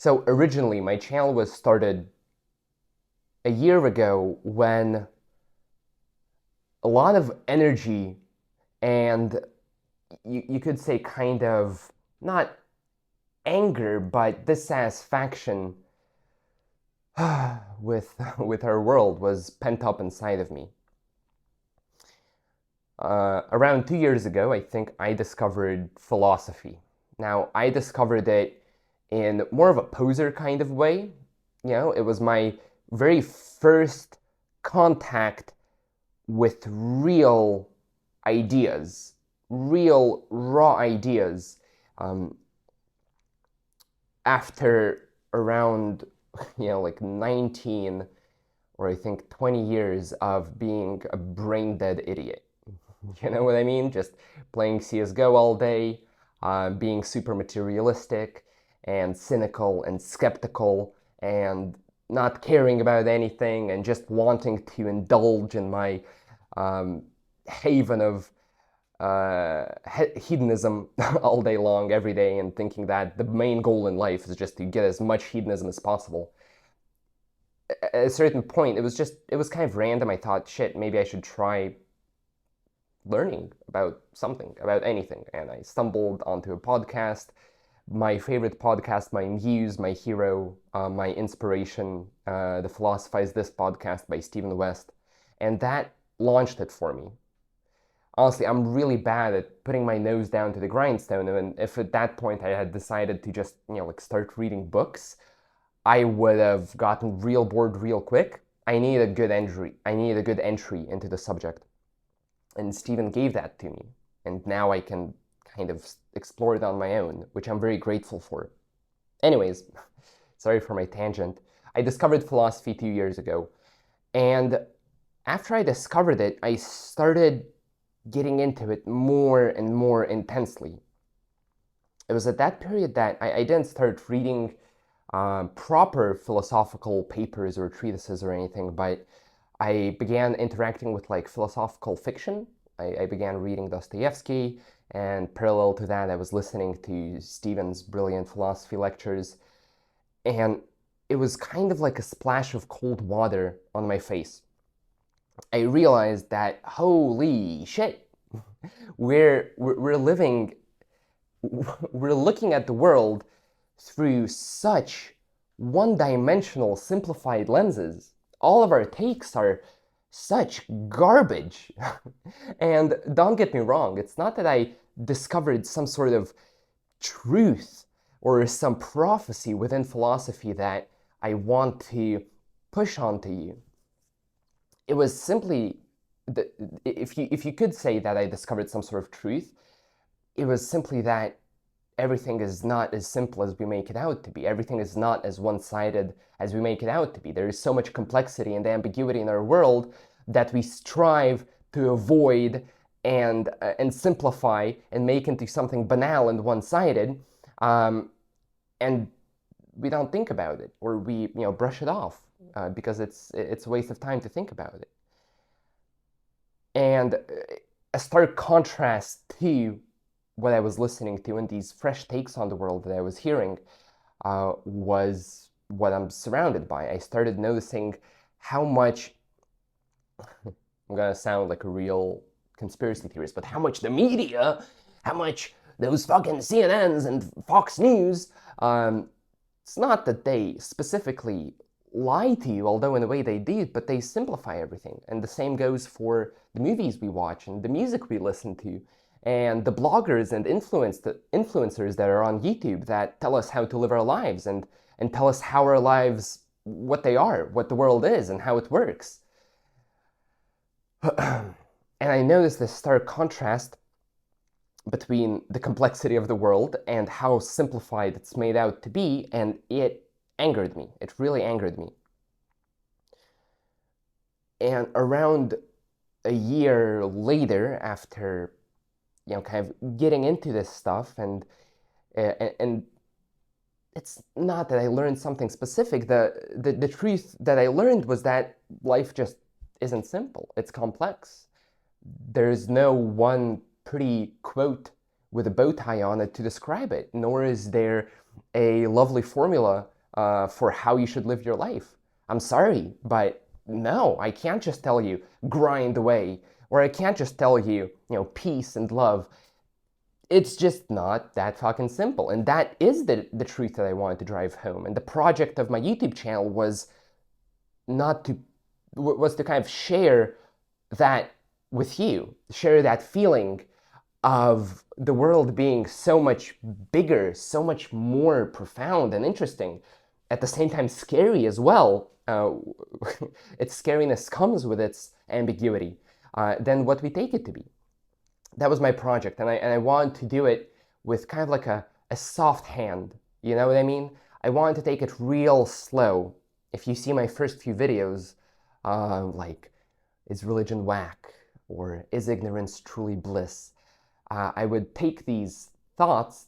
So originally, my channel was started a year ago when a lot of energy and you could say kind of not anger but dissatisfaction with our world was pent up inside of me. Around 2 years ago, I think I discovered philosophy. Now, I discovered it in more of a poser kind of way. It was my very first contact with real ideas, real raw ideas. After around, like 19 or I think 20 years of being a brain dead idiot. You know what I mean? Just playing CSGO all day, being super materialistic and cynical and skeptical and not caring about anything and just wanting to indulge in my haven of hedonism all day long, every day, and thinking that the main goal in life is just to get as much hedonism as possible. At a certain point, it was kind of random. I thought, shit, maybe I should try learning about something, about anything. And I stumbled onto a podcast, my favorite podcast, my muse, my hero, my inspiration, the Philosophize This podcast by Stephen West. And that launched it for me. Honestly, I'm really bad at putting my nose down to the grindstone. And if at that point I had decided to just, start reading books, I would have gotten real bored real quick. I need a good entry. I need a good entry into the subject. And Stephen gave that to me. And now I can kind of explore it on my own, which I'm very grateful for. Anyways, sorry for my tangent. I discovered philosophy 2 years ago. And after I discovered it, I started getting into it more and more intensely. It was at that period that I didn't start reading proper philosophical papers or treatises or anything, but I began interacting with philosophical fiction. I began reading Dostoevsky, and parallel to that, I was listening to Stephen's brilliant philosophy lectures, and it was kind of like a splash of cold water on my face. I realized that, holy shit, we're looking at the world through such one-dimensional, simplified lenses. All of our takes are such garbage. And don't get me wrong, it's not that I discovered some sort of truth or some prophecy within philosophy that I want to push onto you. It was simply, if you could say that I discovered some sort of truth, it was simply that everything is not as simple as we make it out to be. Everything is not as one-sided as we make it out to be. There is so much complexity and ambiguity in our world that we strive to avoid and simplify and make into something banal and one-sided, and we don't think about it, or we brush it off because it's a waste of time to think about it. And a stark contrast to what I was listening to and these fresh takes on the world that I was hearing was what I'm surrounded by. I started noticing how much, I'm gonna sound like a real conspiracy theorist, but how much the media, how much those fucking CNNs and Fox News, it's not that they specifically lie to you, although in a way they do, but they simplify everything. And the same goes for the movies we watch and the music we listen to, and the bloggers and influencers that are on YouTube that tell us how to live our lives and tell us how our lives, what they are, what the world is, and how it works. And I noticed this stark contrast between the complexity of the world and how simplified it's made out to be, and it angered me. It really angered me. And around a year later, after kind of getting into this stuff, and it's not that I learned something specific. The truth that I learned was that life just isn't simple. It's complex. There's no one pretty quote with a bow tie on it to describe it, nor is there a lovely formula for how you should live your life. I'm sorry, but no, I can't just tell you grind away, or I can't just tell you, peace and love. It's just not that fucking simple. And that is the truth that I wanted to drive home. And the project of my YouTube channel was to kind of share that with you, share that feeling of the world being so much bigger, so much more profound and interesting, at the same time scary as well. Its scariness comes with its ambiguity than what we take it to be. That was my project, and I wanted to do it with kind of like a soft hand, you know what I mean? I wanted to take it real slow. If you see my first few videos, like, is religion whack, or is ignorance truly bliss? I would take these thoughts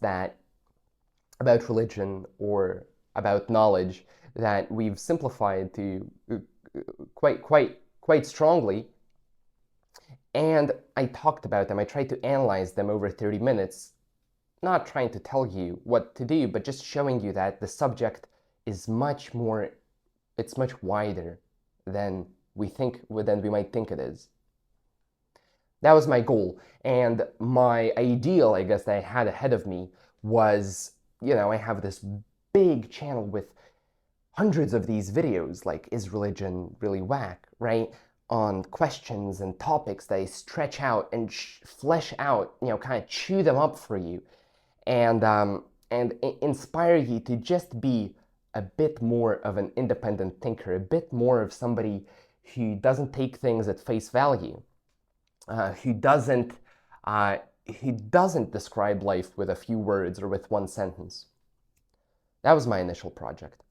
about religion or about knowledge that we've simplified to quite strongly, and I talked about them. I tried to analyze them over 30 minutes, not trying to tell you what to do, but just showing you that the subject is much wider than we might think it is. That was my goal. And my ideal, I guess, that I had ahead of me was, I have this big channel with hundreds of these videos, like, is religion really whack, right? On questions and topics that I stretch out and flesh out, kind of chew them up for you, and inspire you to just be a bit more of an independent thinker, a bit more of somebody who doesn't take things at face value, who doesn't describe life with a few words or with one sentence. That was my initial project.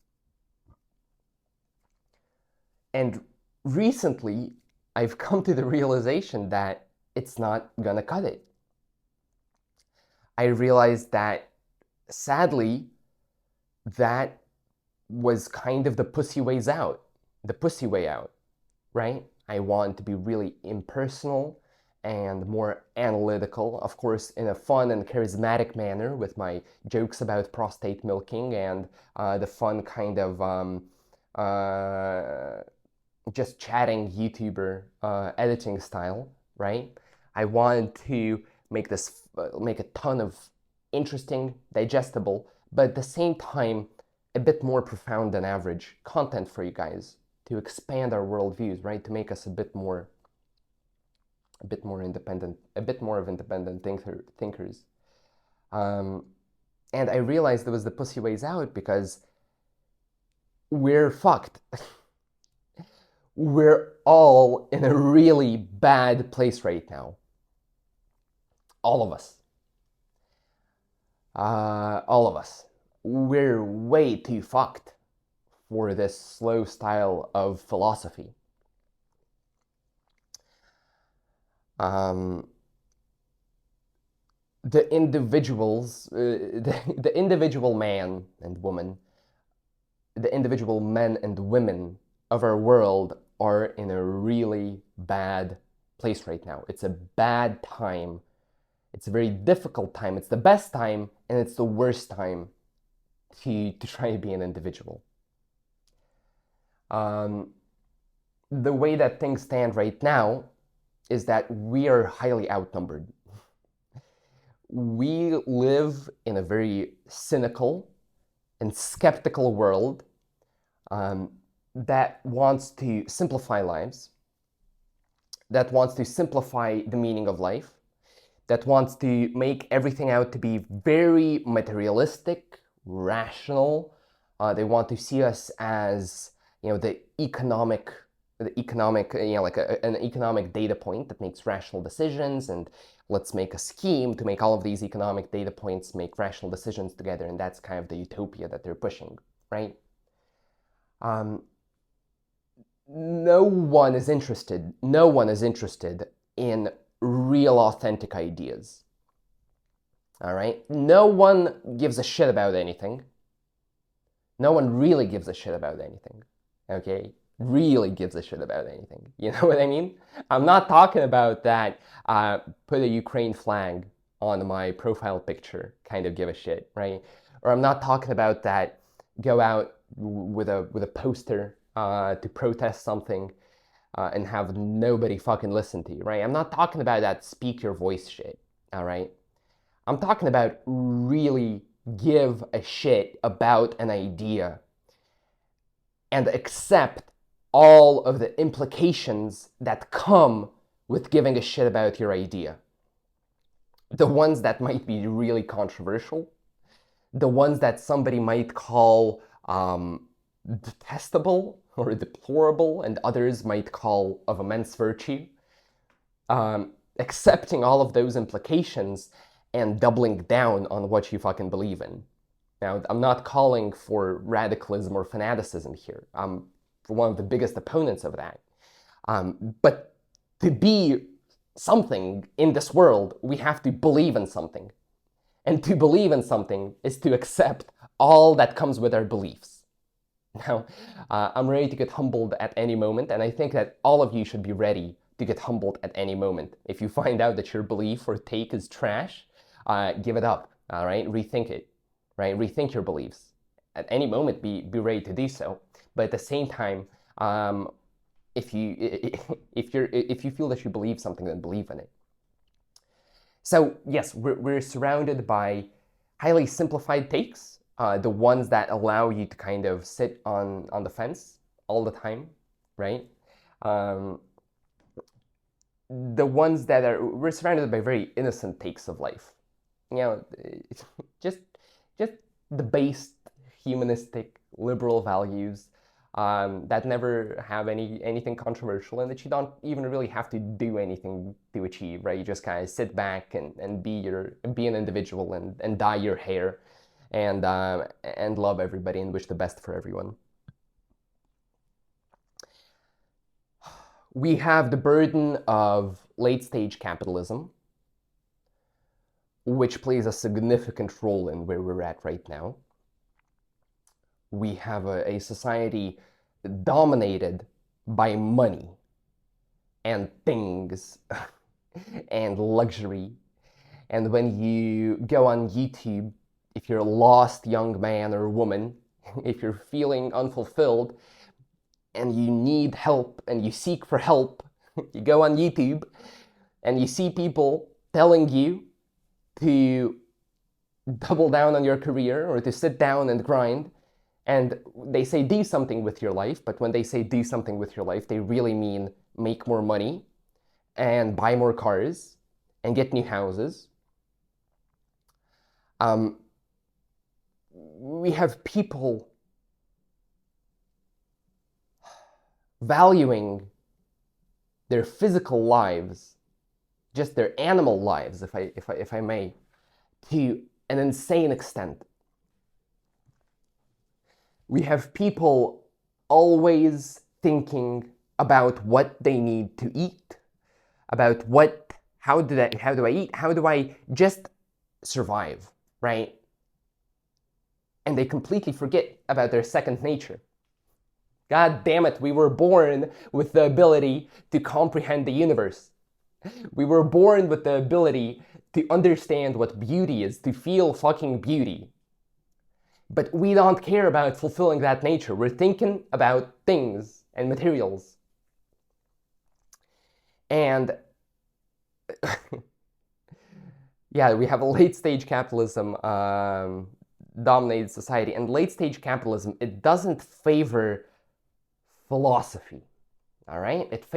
And recently, I've come to the realization that it's not gonna cut it. I realized that, sadly, that was kind of the pussy way out, right? I want to be really impersonal and more analytical, of course, in a fun and charismatic manner, with my jokes about prostate milking and the fun kind of just chatting YouTuber editing style, right? I wanted to make a ton of interesting, digestible, but at the same time, a bit more profound than average content for you guys, to expand our worldviews, right? To make us a bit more independent, a bit more of independent thinkers. And I realized it was the pussy ways out because we're fucked. We're all in a really bad place right now. All of us. All of us. We're way too fucked for this slow style of philosophy. The individuals, the individual man and woman, the individual men and women of our world are in a really bad place right now. It's a bad time. It's a very difficult time. It's the best time, and it's the worst time to try to be an individual. The way that things stand right now is that we are highly outnumbered. We live in a very cynical and skeptical world that wants to simplify lives, that wants to simplify the meaning of life, that wants to make everything out to be very materialistic, rational. They want to see us as, the economic, like an economic data point that makes rational decisions, and let's make a scheme to make all of these economic data points make rational decisions together, and that's kind of the utopia that they're pushing, right? No one is interested in real, authentic ideas. All right? No one gives a shit about anything. No one really gives a shit about anything. Okay? Really gives a shit about anything. You know what I mean? I'm not talking about that put a Ukraine flag on my profile picture kind of give a shit, right? Or I'm not talking about that go out with a poster to protest something and have nobody fucking listen to you, right? I'm not talking about that speak your voice shit, all right? I'm talking about really give a shit about an idea and accept all of the implications that come with giving a shit about your idea. The ones that might be really controversial, the ones that somebody might call detestable or deplorable, and others might call of immense virtue. Accepting all of those implications and doubling down on what you fucking believe in. Now, I'm not calling for radicalism or fanaticism here. I'm one of the biggest opponents of that. But to be something in this world, we have to believe in something. And to believe in something is to accept all that comes with our beliefs. Now, I'm ready to get humbled at any moment, and I think that all of you should be ready to get humbled at any moment. If you find out that your belief or take is trash, give it up, all right? Rethink it, right? Rethink your beliefs. At any moment, be ready to do so. But at the same time, if you feel that you believe something, then believe in it. So yes, we're surrounded by highly simplified takes, the ones that allow you to kind of sit on the fence all the time, right? The ones that we're surrounded by very innocent takes of life. You know, just the base humanistic liberal values that never have anything controversial, and that you don't even really have to do anything to achieve, right? You just kind of sit back and be an individual and dye your hair and love everybody and wish the best for everyone. We have the burden of late-stage capitalism, which plays a significant role in where we're at right now. We have a society dominated by money and things and luxury. And when you go on YouTube, if you're a lost young man or woman, if you're feeling unfulfilled and you need help and you seek for help, you go on YouTube and you see people telling you to double down on your career or to sit down and grind. And they say do something with your life, but when they say do something with your life, they really mean make more money and buy more cars and get new houses. We have people valuing their physical lives, just their animal lives, if I may, to an insane extent. We have people always thinking about what they need to eat, about how do I eat, how do I just survive, right? And they completely forget about their second nature. God damn it, we were born with the ability to comprehend the universe. We were born with the ability to understand what beauty is, to feel fucking beauty. But we don't care about fulfilling that nature. We're thinking about things and materials. And yeah, we have a late-stage capitalism dominated society. And late-stage capitalism, it doesn't favor philosophy, all right? It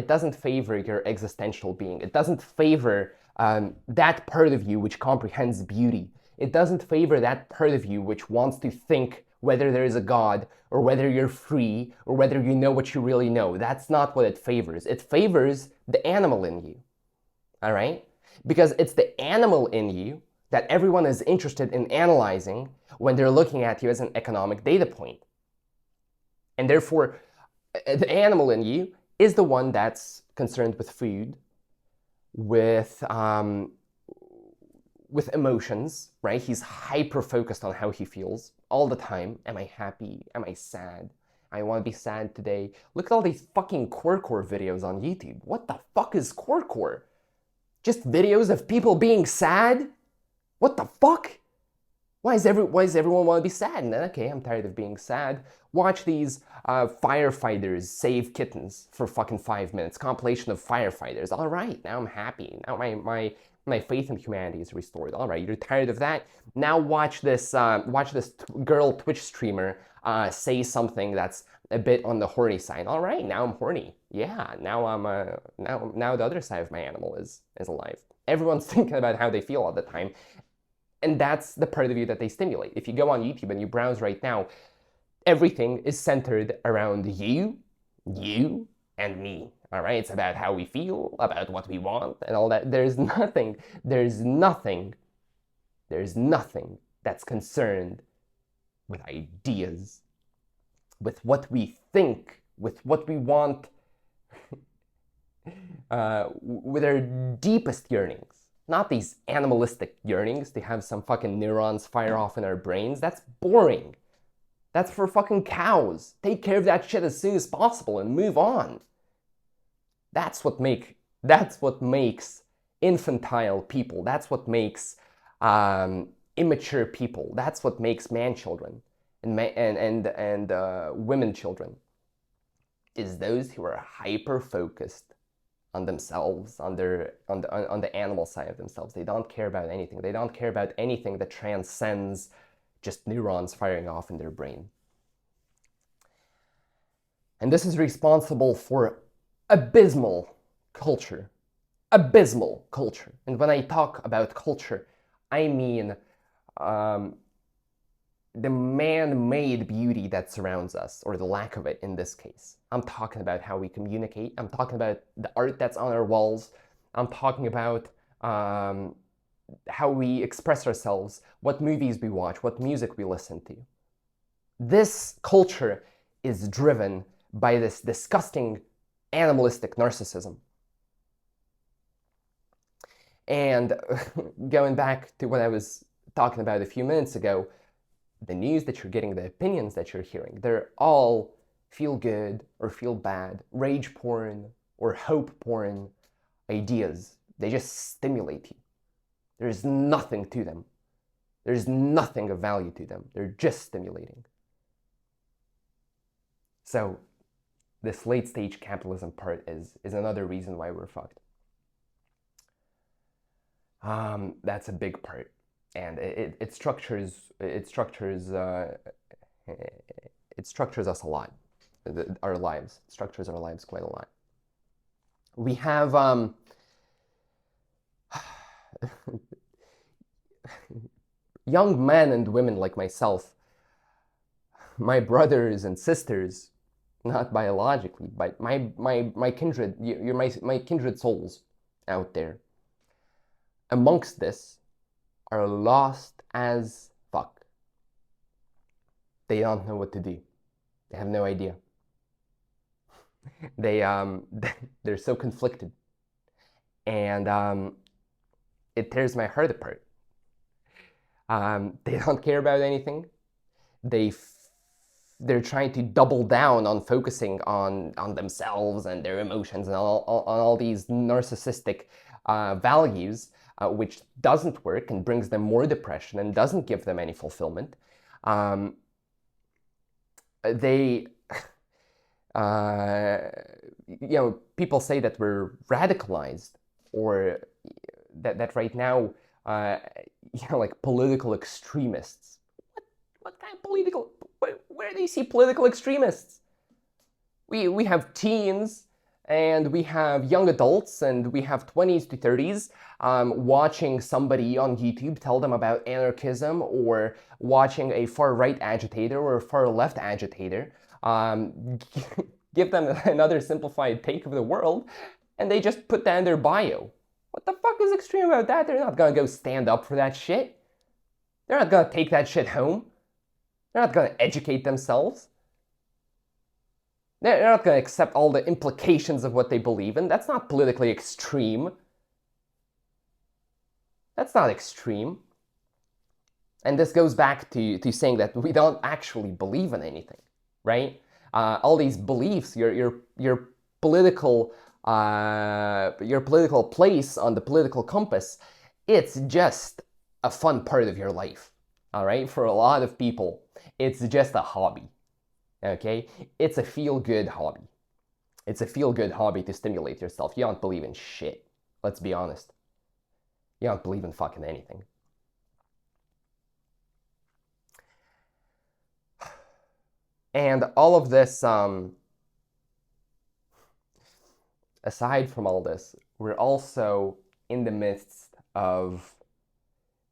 doesn't favor your existential being. It doesn't favor that part of you which comprehends beauty. It doesn't favor that part of you which wants to think whether there is a God or whether you're free or whether you know what you really know. That's not what it favors. It favors the animal in you, all right? Because it's the animal in you that everyone is interested in analyzing when they're looking at you as an economic data point. And therefore, the animal in you is the one that's concerned with food, with emotions, right? He's hyper-focused on how he feels all the time. Am I happy? Am I sad? I want to be sad today. Look at all these fucking corecore videos on YouTube. What the fuck is Just videos of people being sad? What the fuck? Why does everyone want to be sad? And then, okay, I'm tired of being sad. Watch these firefighters save kittens for fucking 5 minutes. Compilation of firefighters. All right, now I'm happy. Now my faith in humanity is restored. All right, you're tired of that. Now watch this girl Twitch streamer say something that's a bit on the horny side. All right, now I'm horny. Yeah, now I'm now the other side of my animal is alive. Everyone's thinking about how they feel all the time. And that's the part of you that they stimulate. If you go on YouTube and you browse right now, everything is centered around you, and me. All right? It's about how we feel, about what we want, and all that. There's nothing that's concerned with ideas, with what we think, with what we want, with our deepest yearnings. Not these animalistic yearnings to have some fucking neurons fire off in our brains. That's boring. That's for fucking cows. Take care of that shit as soon as possible and move on. That's what makes infantile people. That's what makes immature people. That's what makes man children and women children. Is those who are hyper focused on themselves, on the animal side of themselves. They don't care about anything. They don't care about anything that transcends just neurons firing off in their brain. And this is responsible for abysmal culture. Abysmal culture. And when I talk about culture, I mean the man-made beauty that surrounds us, or the lack of it in this case. I'm talking about how we communicate. I'm talking about the art that's on our walls. I'm talking about how we express ourselves, what movies we watch, what music we listen to. This culture is driven by this disgusting animalistic narcissism. And going back to what I was talking about a few minutes ago, the news that you're getting, the opinions that you're hearing, they're all feel good or feel bad, rage porn or hope porn ideas. They just stimulate you. There's nothing to them. There's nothing of value to them. They're just stimulating. So this late stage capitalism part is another reason why we're fucked. That's a big part. And it structures us a lot, our lives. It structures our lives quite a lot. We have young men and women like myself, my brothers and sisters, not biologically, but my kindred, you're my kindred souls out there. Amongst this, are lost as fuck. They don't know what to do. They have no idea. They're so conflicted, and it tears my heart apart. They don't care about anything. They're trying to double down on focusing on themselves and their emotions and on all these narcissistic values. Which doesn't work and brings them more depression and doesn't give them any fulfillment. People say that we're radicalized, or that right now, like political extremists. What kind of political? Where do you see political extremists? We have teens. And we have young adults, and we have 20s to 30s watching somebody on YouTube tell them about anarchism, or watching a far-right agitator or a far-left agitator give them another simplified take of the world, and they just put that in their bio. What the fuck is extreme about that? They're not gonna go stand up for that shit. They're not gonna take that shit home. They're not gonna educate themselves. They're not going to accept all the implications of what they believe in. That's not politically extreme. That's not extreme. And this goes back to saying that we don't actually believe in anything, right? All these beliefs, your political place on the political compass, it's just a fun part of your life. all right? For a lot of people, it's just a hobby, okay? It's a feel-good hobby. It's a feel-good hobby to stimulate yourself. You don't believe in shit. Let's be honest. You don't believe in fucking anything. And all of this, aside from all this, we're also in the midst of,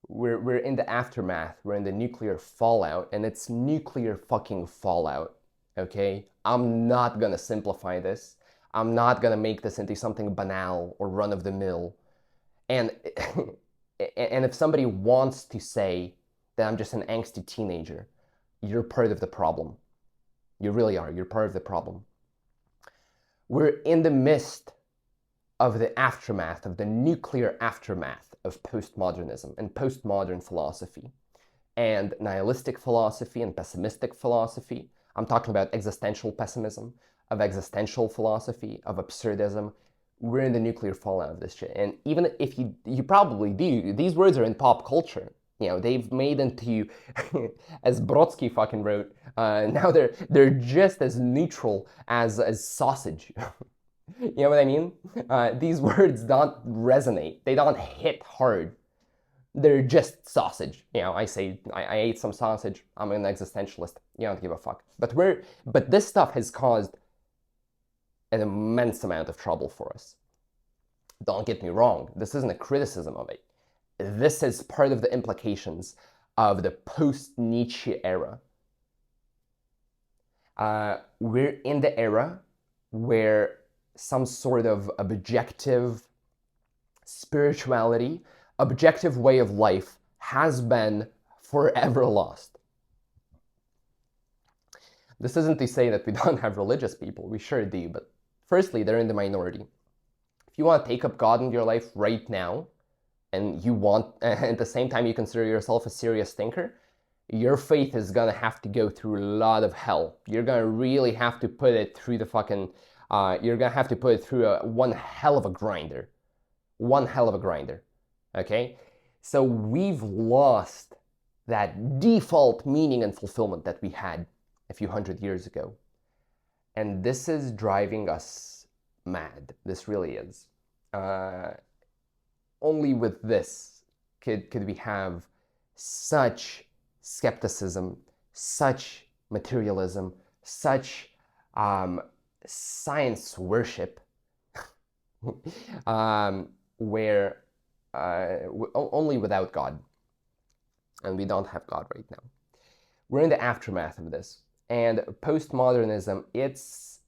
we're in the aftermath, we're in the nuclear fallout, and it's nuclear fucking fallout, okay? I'm not gonna simplify this. I'm not gonna make this into something banal or run-of-the-mill. And, and if somebody wants to say that I'm just an angsty teenager, you're part of the problem. You really are. You're part of the problem. We're in the midst of the aftermath, of the nuclear aftermath of postmodernism and postmodern philosophy and nihilistic philosophy and pessimistic philosophy. I'm talking about existential pessimism, of existential philosophy, of absurdism. We're in the nuclear fallout of this shit. And even if you probably do, these words are in pop culture. You know, they've made into, as Brodsky fucking wrote, now they're just as neutral as sausage. You know what I mean? These words don't resonate. They don't hit hard. They're just sausage. You know, I say, I ate some sausage. I'm an existentialist. You don't give a fuck. But this stuff has caused an immense amount of trouble for us. Don't get me wrong. This isn't a criticism of it. This is part of the implications of the post-Nietzsche era. We're in the era where some sort of objective spirituality, objective way of life has been forever lost. This isn't to say that we don't have religious people. We sure do, but firstly, they're in the minority. If you want to take up God in your life right now, and you want, at the same time you consider yourself a serious thinker, your faith is gonna have to go through a lot of hell. You're gonna really have to put it through the fucking, you're gonna have to put it through one hell of a grinder. One hell of a grinder, okay? So we've lost that default meaning and fulfillment that we had a few hundred years ago. And this is driving us mad. This really is. Only with this could we have such skepticism, such materialism, such science worship, where only without God. And we don't have God right now. We're in the aftermath of this. And postmodernism, it's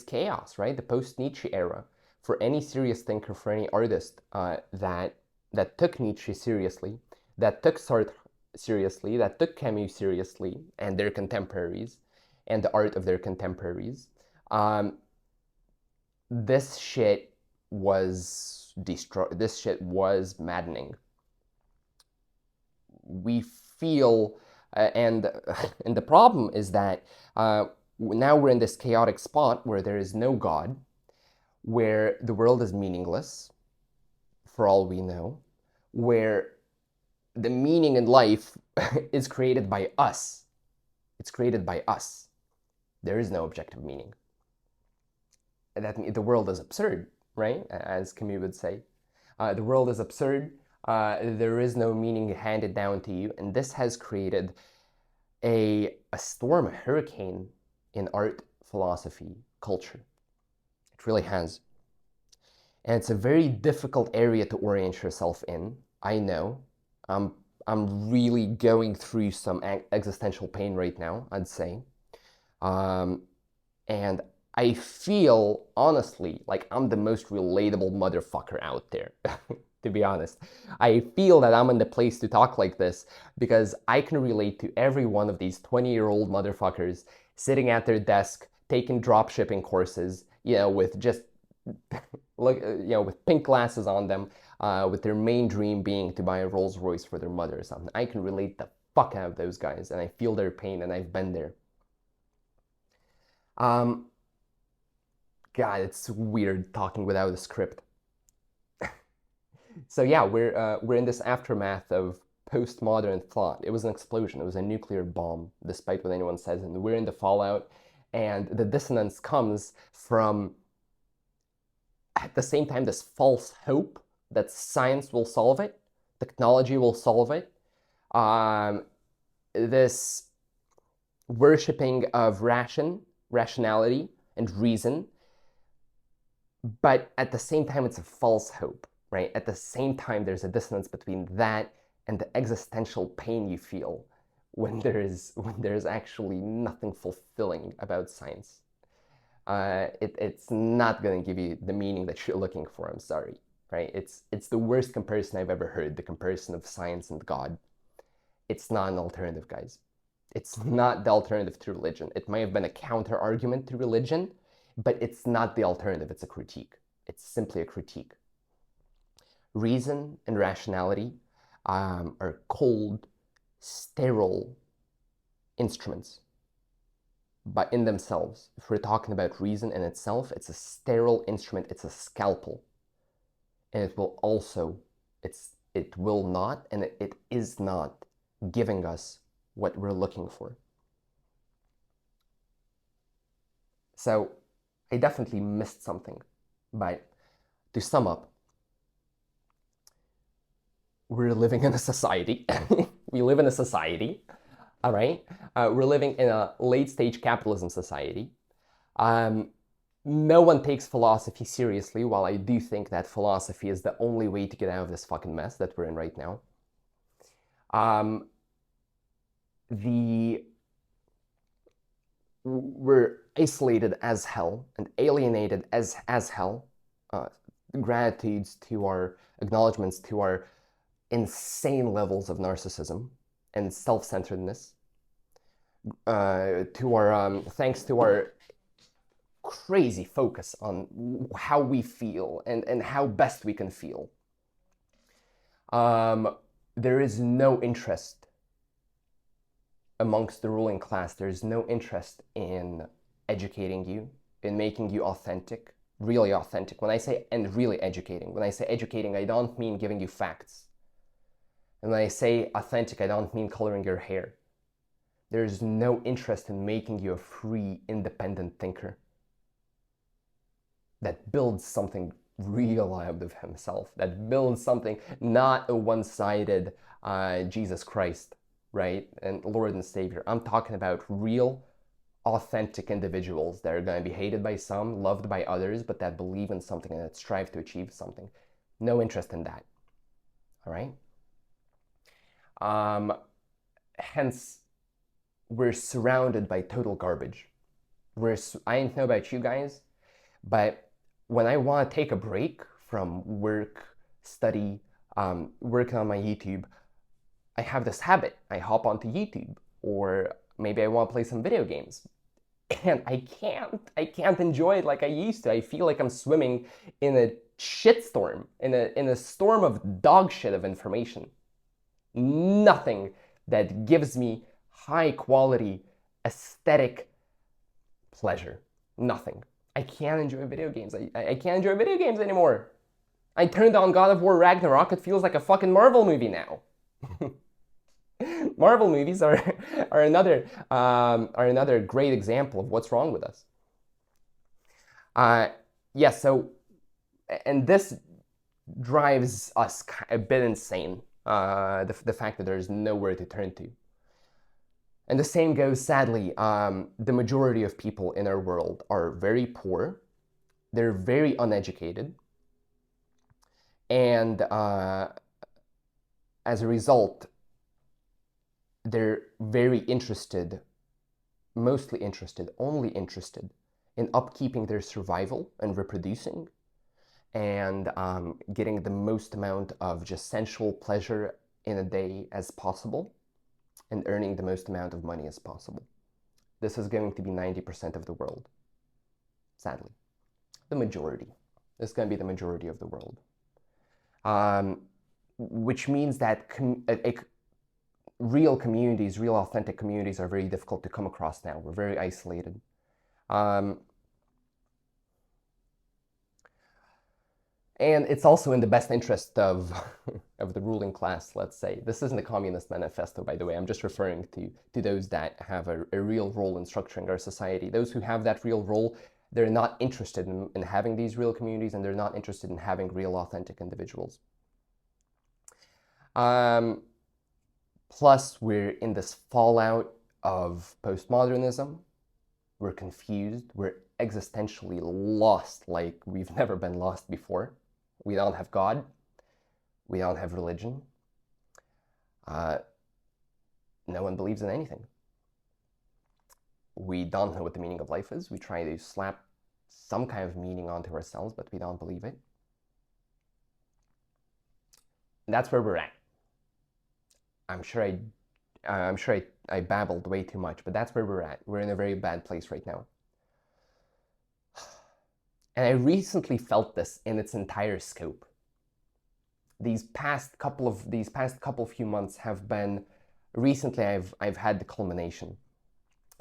chaos, right? The post-Nietzsche era. For any serious thinker, for any artist that took Nietzsche seriously, that took Sartre seriously, that took Camus seriously, and their contemporaries, and the art of their contemporaries, this shit was destroyed. This shit was maddening. We feel, and the problem is that now we're in this chaotic spot where there is no God, where the world is meaningless, for all we know, where the meaning in life is created by us. It's created by us. There is no objective meaning. That the world is absurd, right? As Camus would say. The world is absurd. There is no meaning handed down to you. And this has created a storm, a hurricane in art, philosophy, culture. It really has. And it's a very difficult area to orient yourself in. I know. I'm really going through some existential pain right now, I'd say. And I feel, honestly, like I'm the most relatable motherfucker out there, to be honest. I feel that I'm in the place to talk like this because I can relate to every one of these 20-year-old motherfuckers sitting at their desk, taking dropshipping courses, you know, with just, look, you know, with pink glasses on them, with their main dream being to buy a Rolls Royce for their mother or something. I can relate the fuck out of those guys, and I feel their pain, and I've been there. God, it's weird talking without a script. So yeah, we're in this aftermath of postmodern thought. It was an explosion. It was a nuclear bomb, despite what anyone says. And we're in the fallout. And the dissonance comes from, at the same time, this false hope that science will solve it, technology will solve it, this worshipping of rationality and reason. But at the same time, it's a false hope, right? At the same time, there's a dissonance between that and the existential pain you feel when there is actually nothing fulfilling about science. It's not going to give you the meaning that you're looking for. I'm sorry, right? It's the worst comparison I've ever heard. The comparison of science and God. It's not an alternative, guys. It's not the alternative to religion. It might have been a counter argument to religion, but it's not the alternative. It's a critique. It's simply a critique. Reason and rationality are cold, sterile instruments. But in themselves, if we're talking about reason in itself, it's a sterile instrument. It's a scalpel. And it will also, it will not, and it is not giving us what we're looking for. So I definitely missed something. But to sum up, we're living in a society. We live in a society, all right? We're living in a late-stage capitalism society. No one takes philosophy seriously, while I do think that philosophy is the only way to get out of this fucking mess that we're in right now. We're isolated as hell and alienated as hell. Gratitudes to our acknowledgements to our insane levels of narcissism and self-centeredness. To our thanks to our crazy focus on how we feel and how best we can feel. There is no interest amongst the ruling class. There's no interest in educating you, in making you authentic, really authentic. When I say, and really educating, when I say educating, I don't mean giving you facts. And when I say authentic, I don't mean coloring your hair. There's no interest in making you a free, independent thinker that builds something real out of himself, that builds something, not a one-sided Jesus Christ, right? And Lord and Savior. I'm talking about real, authentic individuals that are going to be hated by some, loved by others, but that believe in something and that strive to achieve something. No interest in that, all right? Hence, we're surrounded by total garbage. I don't know about you guys, but when I want to take a break from work, study, working on my YouTube, I have this habit. I hop onto YouTube, or maybe I want to play some video games. And I can't enjoy it like I used to. I feel like I'm swimming in a shitstorm, in a storm of dog shit of information. Nothing that gives me high quality aesthetic pleasure. Nothing. I can't enjoy video games. I can't enjoy video games anymore. I turned on God of War Ragnarok. It feels like a fucking Marvel movie now. Marvel movies are another great example of what's wrong with us. So, and this drives us a bit insane. The fact that there's nowhere to turn to. And the same goes, sadly, the majority of people in our world are very poor, they're very uneducated, and as a result, they're very interested, mostly interested, only interested in upkeeping their survival and reproducing, and getting the most amount of just sensual pleasure in a day as possible, and earning the most amount of money as possible. This is going to be 90% of the world, sadly. The majority. This is going to be the majority of the world. Which means that real communities, real authentic communities are very difficult to come across now. We're very isolated. And it's also in the best interest of, of the ruling class, let's say. This isn't a communist manifesto, by the way. I'm just referring to those that have a real role in structuring our society. Those who have that real role, they're not interested in having these real communities, and they're not interested in having real, authentic individuals. Plus, we're in this fallout of postmodernism. We're confused. We're existentially lost like we've never been lost before. We don't have God. We don't have religion. No one believes in anything. We don't know what the meaning of life is. We try to slap some kind of meaning onto ourselves, but we don't believe it. And that's where we're at. I'm sure I babbled way too much, but that's where we're at. We're in a very bad place right now. And I recently felt this in its entire scope. These past couple few months have been, recently I've had the culmination.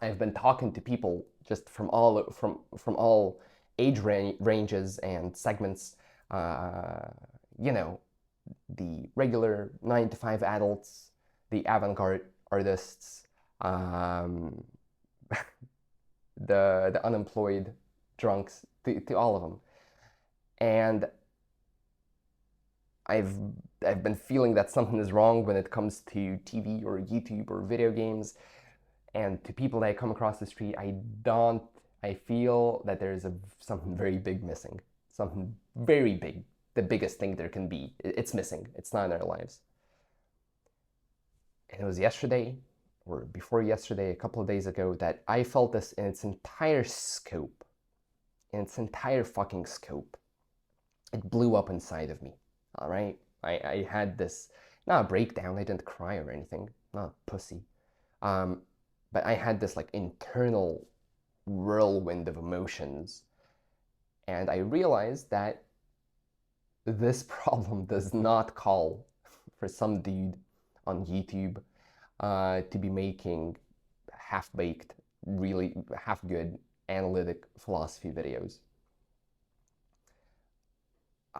I've been talking to people just from all age ranges and segments. You know, the regular 9-to-5 adults, the avant-garde artists, the unemployed drunks, to all of them. And I've been feeling that something is wrong when it comes to TV or YouTube or video games. And to people that I come across the street, I feel that there's something very big missing. Something very big. The biggest thing there can be. It's missing. It's not in our lives. And it was yesterday, or before yesterday, a couple of days ago, that I felt this in its entire scope. In its entire fucking scope. It blew up inside of me. All right? I had this, not a breakdown. I didn't cry or anything. Not a pussy. But I had this like internal whirlwind of emotions. And I realized that this problem does not call for some dude on YouTube to be making half-baked, really half-good analytic philosophy videos.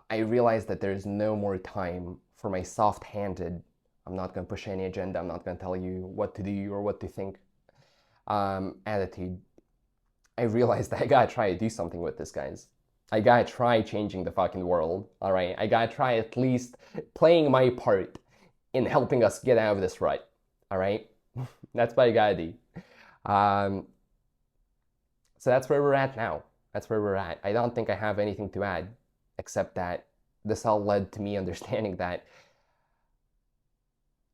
I realized that there's no more time for my soft-handed, I'm not going to push any agenda, I'm not going to tell you what to do or what to think attitude. I realized that I gotta try to do something with this, guys. I gotta try changing the fucking world, all right? I gotta try at least playing my part in helping us get out of this rut, all right? That's what I gotta do. So that's where we're at now. That's where we're at. I don't think I have anything to add, except that this all led to me understanding that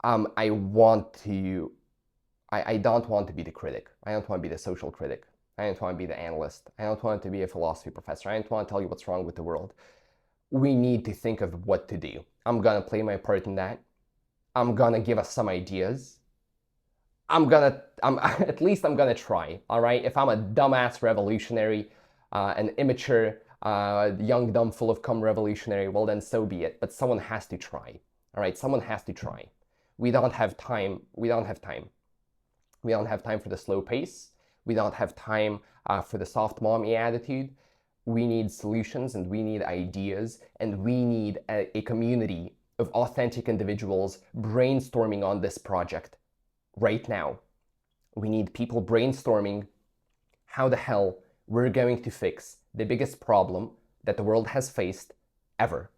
I don't want to be the critic. I don't want to be the social critic. I don't want to be the analyst. I don't want to be a philosophy professor. I don't want to tell you what's wrong with the world. We need to think of what to do. I'm going to play my part in that. I'm going to give us some ideas. At least I'm going to try, all right? If I'm a dumbass revolutionary, an immature, young, dumb, full of cum revolutionary, well then so be it. But someone has to try, all right? Someone has to try. We don't have time. We don't have time. We don't have time for the slow pace. We don't have time for the soft mommy attitude. We need solutions and we need ideas and we need a community of authentic individuals brainstorming on this project right now. We need people brainstorming how the hell we're going to fix the biggest problem that the world has faced ever.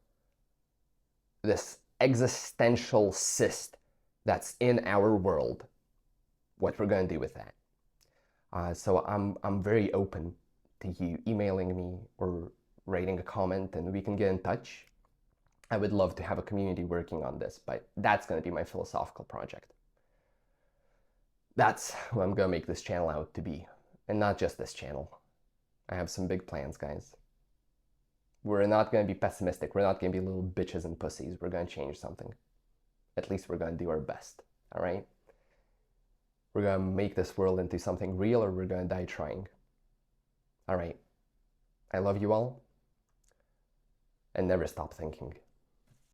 This existential cyst that's in our world. What we're going to do with that. So I'm very open to you emailing me or writing a comment and we can get in touch. I would love to have a community working on this, but that's going to be my philosophical project. That's what I'm going to make this channel out to be. And not just this channel. I have some big plans, guys. We're not going to be pessimistic. We're not going to be little bitches and pussies. We're going to change something. At least we're going to do our best. All right? We're going to make this world into something real or we're going to die trying. All right. I love you all. And never stop thinking.